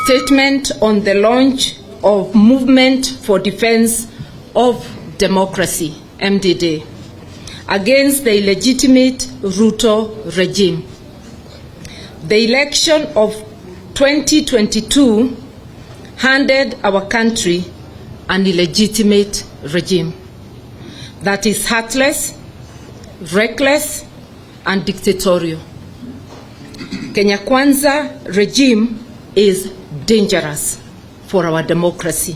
statement on the launch of Movement for Defense of Democracy, MDD, against the illegitimate Ruto regime. The election of 2022 handed our country an illegitimate regime that is heartless, reckless, and dictatorial. Kenya Kwanza regime is dangerous for our democracy.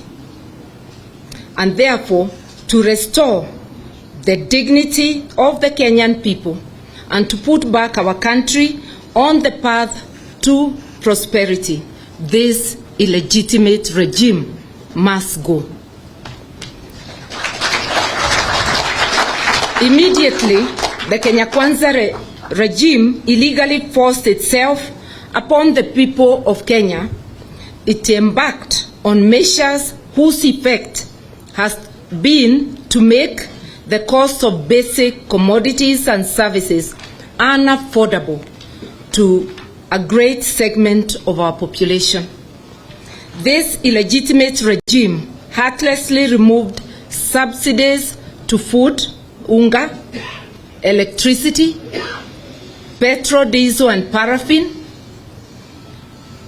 And therefore, to restore the dignity of the Kenyan people and to put back our country on the path to prosperity, this illegitimate regime must go. Immediately, the Kenya Kwanza regime illegally forced itself upon the people of Kenya. It embarked on measures whose effect has been to make the cost of basic commodities and services unaffordable to a great segment of our population. This illegitimate regime heartlessly removed subsidies to food, unga, electricity, petrol, diesel, and paraffin,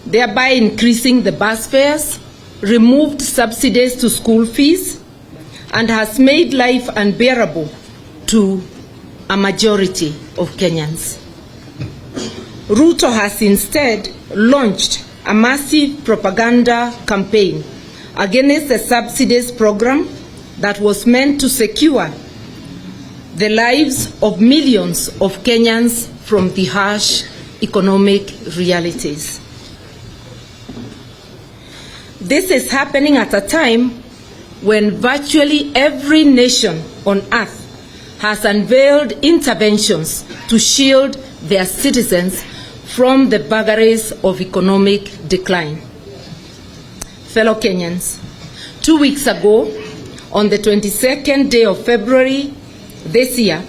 thereby increasing the bus fares, removed subsidies to school fees, and has made life unbearable to a majority of Kenyans. Ruto has instead launched a massive propaganda campaign against the subsidies program that was meant to secure the lives of millions of Kenyans from the harsh economic realities. This is happening at a time when virtually every nation on earth has unveiled interventions to shield their citizens from the vagaries of economic decline. Fellow Kenyans, 2 weeks ago, on the 22nd day of February this year,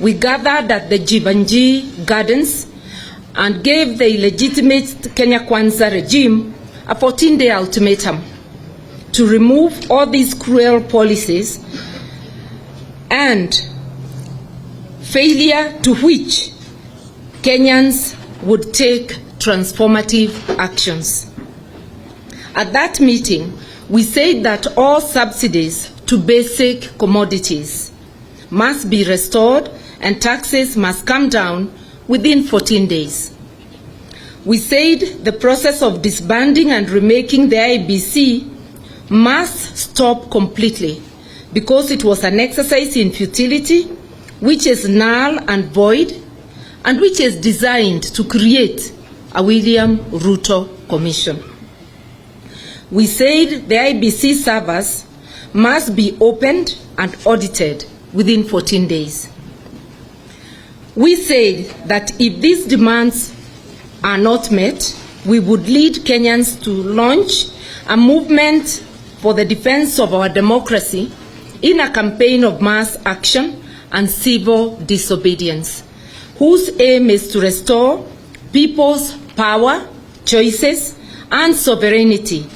we gathered at the Jivanji Gardens and gave the illegitimate Kenya Kwanza regime a 14-day ultimatum to remove all these cruel policies, and failure to which Kenyans would take transformative actions. At that meeting, we said that all subsidies to basic commodities must be restored and taxes must come down within 14 days. We said the process of disbanding and remaking the IEBC must stop completely because it was an exercise in futility, which is null and void, and which is designed to create a William Ruto Commission. We said the IEBC servers must be opened and audited within 14 days. We said that if these demands are not met, we would lead Kenyans to launch a movement for the defense of our democracy in a campaign of mass action and civil disobedience, whose aim is to restore people's power, choices, and sovereignty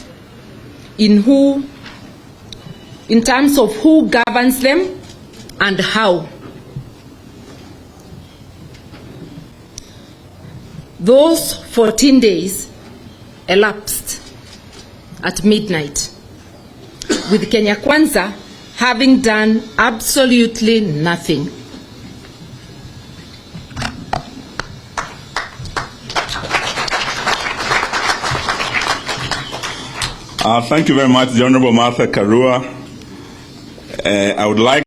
in terms of who governs them and how. Those 14 days elapsed at midnight, with Kenya Kwanza having done absolutely nothing. Thank you very much, the Honorable Martha Karua. I would like